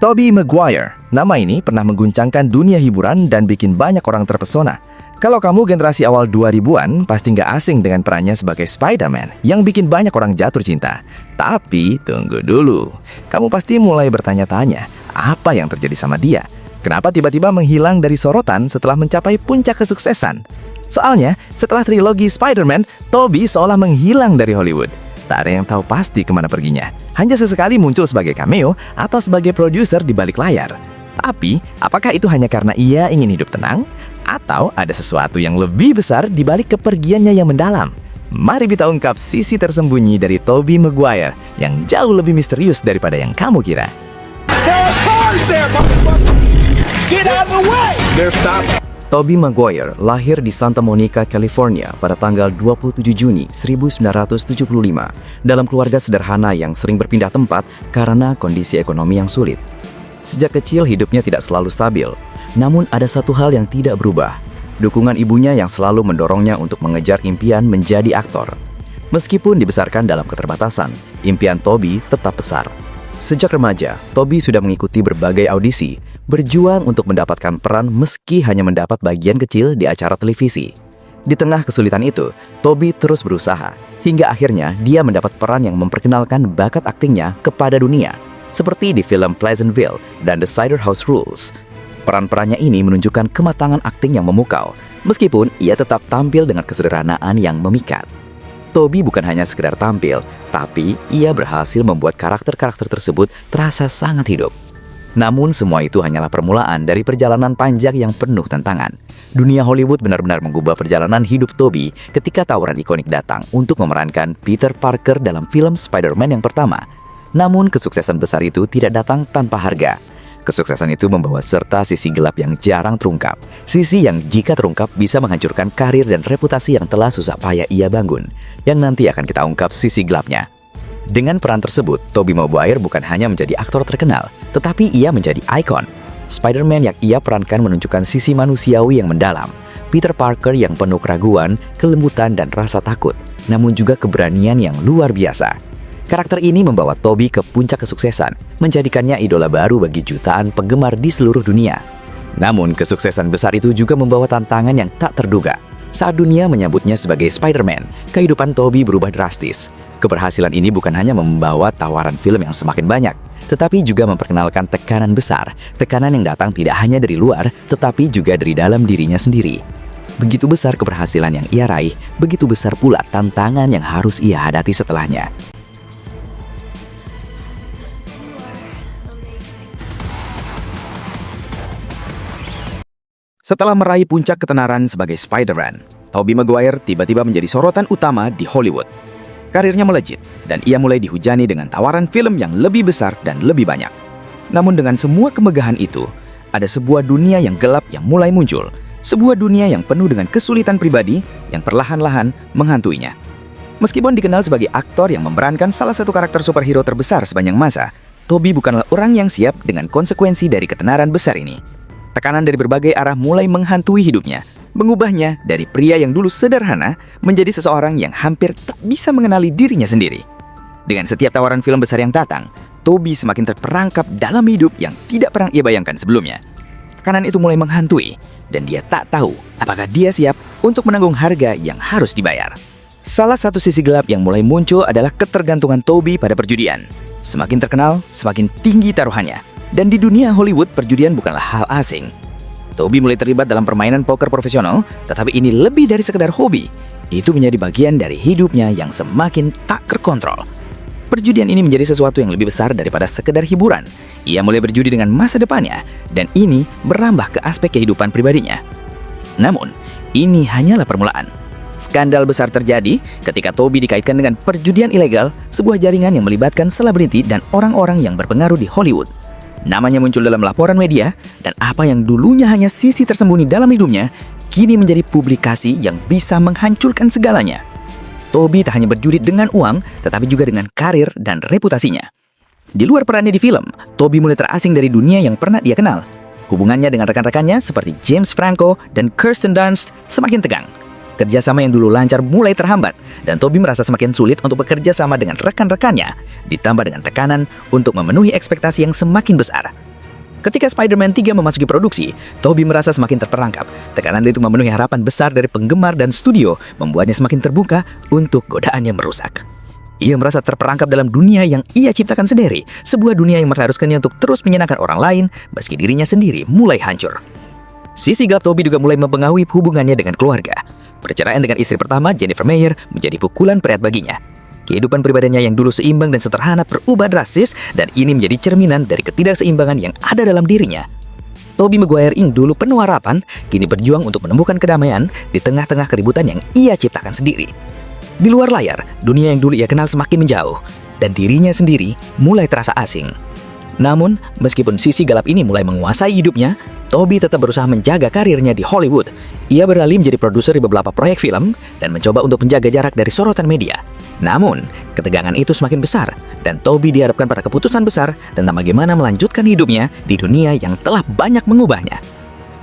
Tobey Maguire. Nama ini pernah mengguncangkan dunia hiburan dan bikin banyak orang terpesona. Kalau kamu generasi awal 2000-an, pasti nggak asing dengan perannya sebagai Spider-Man yang bikin banyak orang jatuh cinta. Tapi tunggu dulu, kamu pasti mulai bertanya-tanya, apa yang terjadi sama dia? Kenapa tiba-tiba menghilang dari sorotan setelah mencapai puncak kesuksesan? Soalnya, setelah trilogi Spider-Man, Tobey seolah menghilang dari Hollywood. Tak ada yang tahu pasti kemana perginya. Hanya sesekali muncul sebagai cameo atau sebagai produser di balik layar. Tapi, apakah itu hanya karena ia ingin hidup tenang? Atau ada sesuatu yang lebih besar di balik kepergiannya yang mendalam? Mari kita ungkap sisi tersembunyi dari Tobey Maguire yang jauh lebih misterius daripada yang kamu kira. Tobey Maguire lahir di Santa Monica, California pada tanggal 27 Juni 1975 dalam keluarga sederhana yang sering berpindah tempat karena kondisi ekonomi yang sulit. Sejak kecil hidupnya tidak selalu stabil, namun ada satu hal yang tidak berubah, dukungan ibunya yang selalu mendorongnya untuk mengejar impian menjadi aktor. Meskipun dibesarkan dalam keterbatasan, impian Tobey tetap besar. Sejak remaja, Tobey sudah mengikuti berbagai audisi, berjuang untuk mendapatkan peran meski hanya mendapat bagian kecil di acara televisi. Di tengah kesulitan itu, Tobey terus berusaha, hingga akhirnya dia mendapat peran yang memperkenalkan bakat aktingnya kepada dunia, seperti di film Pleasantville dan The Cider House Rules. Peran-perannya ini menunjukkan kematangan akting yang memukau, meskipun ia tetap tampil dengan kesederhanaan yang memikat. Tobey bukan hanya sekedar tampil, tapi ia berhasil membuat karakter-karakter tersebut terasa sangat hidup. Namun semua itu hanyalah permulaan dari perjalanan panjang yang penuh tantangan. Dunia Hollywood benar-benar mengubah perjalanan hidup Tobey ketika tawaran ikonik datang untuk memerankan Peter Parker dalam film Spider-Man yang pertama. Namun kesuksesan besar itu tidak datang tanpa harga. Kesuksesan itu membawa serta sisi gelap yang jarang terungkap. Sisi yang jika terungkap bisa menghancurkan karir dan reputasi yang telah susah payah ia bangun. Yang nanti akan kita ungkap sisi gelapnya. Dengan peran tersebut, Tobey Maguire bukan hanya menjadi aktor terkenal, tetapi ia menjadi ikon. Spider-Man yang ia perankan menunjukkan sisi manusiawi yang mendalam. Peter Parker yang penuh keraguan, kelembutan, dan rasa takut, namun juga keberanian yang luar biasa. Karakter ini membawa Tobey ke puncak kesuksesan, menjadikannya idola baru bagi jutaan penggemar di seluruh dunia. Namun, kesuksesan besar itu juga membawa tantangan yang tak terduga. Saat dunia menyambutnya sebagai Spider-Man, kehidupan Tobey berubah drastis. Keberhasilan ini bukan hanya membawa tawaran film yang semakin banyak, tetapi juga memperkenalkan tekanan besar, tekanan yang datang tidak hanya dari luar, tetapi juga dari dalam dirinya sendiri. Begitu besar keberhasilan yang ia raih, begitu besar pula tantangan yang harus ia hadapi setelahnya. Setelah meraih puncak ketenaran sebagai Spider-Man, Tobey Maguire tiba-tiba menjadi sorotan utama di Hollywood. Karirnya melejit, dan ia mulai dihujani dengan tawaran film yang lebih besar dan lebih banyak. Namun dengan semua kemegahan itu, ada sebuah dunia yang gelap yang mulai muncul. Sebuah dunia yang penuh dengan kesulitan pribadi yang perlahan-lahan menghantuinya. Meskipun dikenal sebagai aktor yang memerankan salah satu karakter superhero terbesar sepanjang masa, Tobey bukanlah orang yang siap dengan konsekuensi dari ketenaran besar ini. Tekanan dari berbagai arah mulai menghantui hidupnya, mengubahnya dari pria yang dulu sederhana menjadi seseorang yang hampir tak bisa mengenali dirinya sendiri. Dengan setiap tawaran film besar yang datang, Tobey semakin terperangkap dalam hidup yang tidak pernah ia bayangkan sebelumnya. Tekanan itu mulai menghantui, dan dia tak tahu apakah dia siap untuk menanggung harga yang harus dibayar. Salah satu sisi gelap yang mulai muncul adalah ketergantungan Tobey pada perjudian. Semakin terkenal, semakin tinggi taruhannya. Dan di dunia Hollywood, perjudian bukanlah hal asing. Tobey mulai terlibat dalam permainan poker profesional, tetapi ini lebih dari sekedar hobi. Itu menjadi bagian dari hidupnya yang semakin tak terkontrol. Perjudian ini menjadi sesuatu yang lebih besar daripada sekedar hiburan. Ia mulai berjudi dengan masa depannya, dan ini berambah ke aspek kehidupan pribadinya. Namun, ini hanyalah permulaan. Skandal besar terjadi ketika Tobey dikaitkan dengan perjudian ilegal, sebuah jaringan yang melibatkan selebriti dan orang-orang yang berpengaruh di Hollywood. Namanya muncul dalam laporan media, dan apa yang dulunya hanya sisi tersembunyi dalam hidupnya, kini menjadi publikasi yang bisa menghancurkan segalanya. Tobey tak hanya berjudi dengan uang, tetapi juga dengan karir dan reputasinya. Di luar perannya di film, Tobey mulai terasing dari dunia yang pernah dia kenal. Hubungannya dengan rekan-rekannya seperti James Franco dan Kirsten Dunst semakin tegang. Kerjasama yang dulu lancar mulai terhambat, dan Tobey merasa semakin sulit untuk bekerja sama dengan rekan-rekannya, ditambah dengan tekanan untuk memenuhi ekspektasi yang semakin besar. Ketika Spider-Man 3 memasuki produksi, Tobey merasa semakin terperangkap. Tekanan itu memenuhi harapan besar dari penggemar dan studio, membuatnya semakin terbuka untuk godaan yang merusak. Ia merasa terperangkap dalam dunia yang ia ciptakan sendiri, sebuah dunia yang mengharuskannya untuk terus menyenangkan orang lain, meski dirinya sendiri mulai hancur. Sisi gelap Tobey juga mulai mempengaruhi hubungannya dengan keluarga. Perceraian dengan istri pertama, Jennifer Meyer, menjadi pukulan berat baginya. Kehidupan pribadinya yang dulu seimbang dan sederhana berubah drastis, dan ini menjadi cerminan dari ketidakseimbangan yang ada dalam dirinya. Tobey Maguire yang dulu penuh harapan, kini berjuang untuk menemukan kedamaian di tengah-tengah keributan yang ia ciptakan sendiri. Di luar layar, dunia yang dulu ia kenal semakin menjauh, dan dirinya sendiri mulai terasa asing. Namun, meskipun sisi gelap ini mulai menguasai hidupnya, Tobey tetap berusaha menjaga karirnya di Hollywood. Ia beralih menjadi produser di beberapa proyek film dan mencoba untuk menjaga jarak dari sorotan media. Namun, ketegangan itu semakin besar, dan Tobey dihadapkan pada keputusan besar tentang bagaimana melanjutkan hidupnya di dunia yang telah banyak mengubahnya.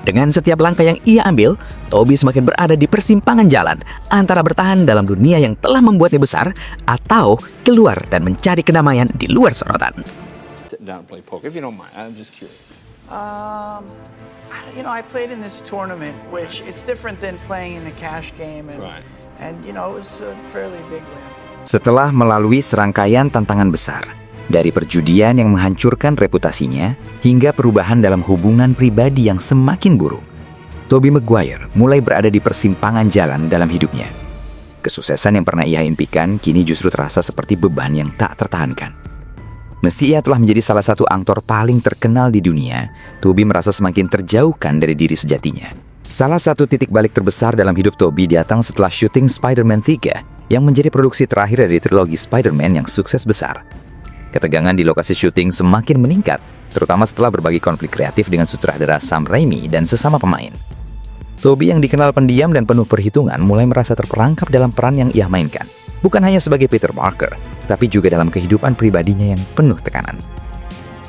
Dengan setiap langkah yang ia ambil, Tobey semakin berada di persimpangan jalan antara bertahan dalam dunia yang telah membuatnya besar atau keluar dan mencari kedamaian di luar sorotan. Sit down and play poker, if you don't mind. I'm just curious. I played in this tournament, which it's different than playing in the cash game, and Right. it was a fairly big win. Setelah melalui serangkaian tantangan besar, dari perjudian yang menghancurkan reputasinya hingga perubahan dalam hubungan pribadi yang semakin buruk, Tobey Maguire mulai berada di persimpangan jalan dalam hidupnya. Kesuksesan yang pernah ia impikan kini justru terasa seperti beban yang tak tertahankan. Meski ia telah menjadi salah satu aktor paling terkenal di dunia, Tobey merasa semakin terjauhkan dari diri sejatinya. Salah satu titik balik terbesar dalam hidup Tobey datang setelah syuting Spider-Man 3 yang menjadi produksi terakhir dari trilogi Spider-Man yang sukses besar. Ketegangan di lokasi syuting semakin meningkat, terutama setelah berbagi konflik kreatif dengan sutradara Sam Raimi dan sesama pemain. Tobey yang dikenal pendiam dan penuh perhitungan mulai merasa terperangkap dalam peran yang ia mainkan. Bukan hanya sebagai Peter Parker, tetapi juga dalam kehidupan pribadinya yang penuh tekanan.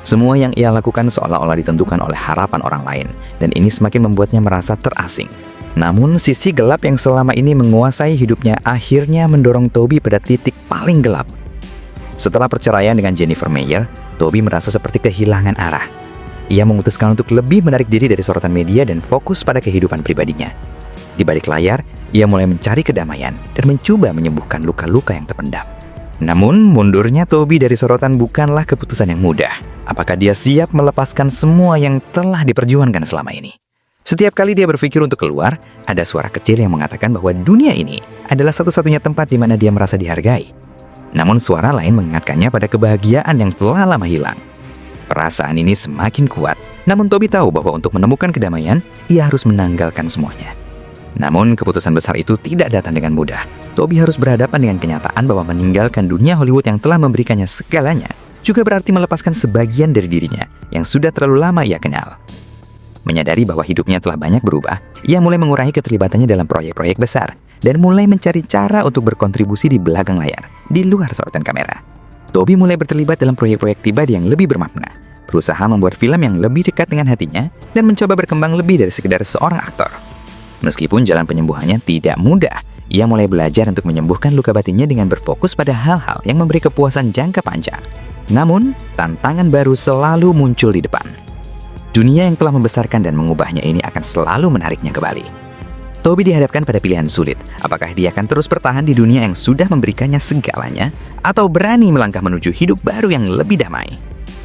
Semua yang ia lakukan seolah-olah ditentukan oleh harapan orang lain, dan ini semakin membuatnya merasa terasing. Namun, sisi gelap yang selama ini menguasai hidupnya akhirnya mendorong Tobey pada titik paling gelap. Setelah perceraian dengan Jennifer Meyer, Tobey merasa seperti kehilangan arah. Ia memutuskan untuk lebih menarik diri dari sorotan media dan fokus pada kehidupan pribadinya. Di balik layar, ia mulai mencari kedamaian dan mencoba menyembuhkan luka-luka yang terpendam. Namun, mundurnya Tobey dari sorotan bukanlah keputusan yang mudah. Apakah dia siap melepaskan semua yang telah diperjuangkan selama ini? Setiap kali dia berpikir untuk keluar, ada suara kecil yang mengatakan bahwa dunia ini adalah satu-satunya tempat di mana dia merasa dihargai. Namun suara lain mengingatkannya pada kebahagiaan yang telah lama hilang. Perasaan ini semakin kuat, namun Tobey tahu bahwa untuk menemukan kedamaian, ia harus menanggalkan semuanya. Namun keputusan besar itu tidak datang dengan mudah. Tobey harus berhadapan dengan kenyataan bahwa meninggalkan dunia Hollywood yang telah memberikannya segalanya, juga berarti melepaskan sebagian dari dirinya yang sudah terlalu lama ia kenal. Menyadari bahwa hidupnya telah banyak berubah, ia mulai mengurangi keterlibatannya dalam proyek-proyek besar dan mulai mencari cara untuk berkontribusi di belakang layar, di luar sorotan kamera. Tobey mulai berterlibat dalam proyek-proyek pribadi yang lebih bermakna, berusaha membuat film yang lebih dekat dengan hatinya, dan mencoba berkembang lebih dari sekedar seorang aktor. Meskipun jalan penyembuhannya tidak mudah, ia mulai belajar untuk menyembuhkan luka batinnya dengan berfokus pada hal-hal yang memberi kepuasan jangka panjang. Namun, tantangan baru selalu muncul di depan. Dunia yang telah membesarkan dan mengubahnya ini akan selalu menariknya kembali. Tobey dihadapkan pada pilihan sulit. Apakah dia akan terus bertahan di dunia yang sudah memberikannya segalanya, atau berani melangkah menuju hidup baru yang lebih damai?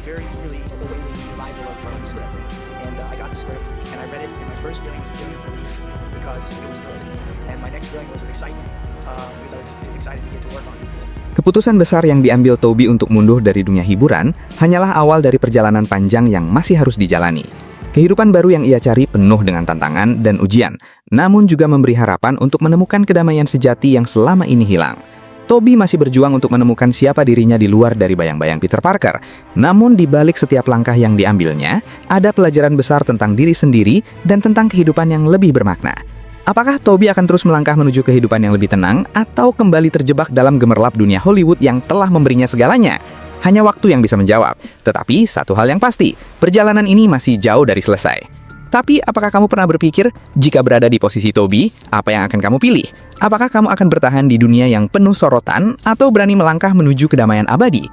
Very really overwhelming revival of the script, and I got the script and I read it, and my first feeling was a feeling of relief because it was good, and my next feeling was of excitement because I was excited to get to work on it. Keputusan besar yang diambil Tobey untuk mundur dari dunia hiburan hanyalah awal dari perjalanan panjang yang masih harus dijalani. Kehidupan baru yang ia cari penuh dengan tantangan dan ujian, namun juga memberi harapan untuk menemukan kedamaian sejati yang selama ini hilang. Tobey masih berjuang untuk menemukan siapa dirinya di luar dari bayang-bayang Peter Parker. Namun di balik setiap langkah yang diambilnya, ada pelajaran besar tentang diri sendiri dan tentang kehidupan yang lebih bermakna. Apakah Tobey akan terus melangkah menuju kehidupan yang lebih tenang atau kembali terjebak dalam gemerlap dunia Hollywood yang telah memberinya segalanya? Hanya waktu yang bisa menjawab. Tetapi satu hal yang pasti, perjalanan ini masih jauh dari selesai. Tapi apakah kamu pernah berpikir, jika berada di posisi Tobey, apa yang akan kamu pilih? Apakah kamu akan bertahan di dunia yang penuh sorotan atau berani melangkah menuju kedamaian abadi?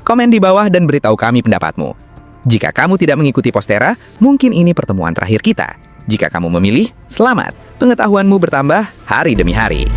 Komen di bawah dan beritahu kami pendapatmu. Jika kamu tidak mengikuti Postera, mungkin ini pertemuan terakhir kita. Jika kamu memilih, selamat. Pengetahuanmu bertambah hari demi hari.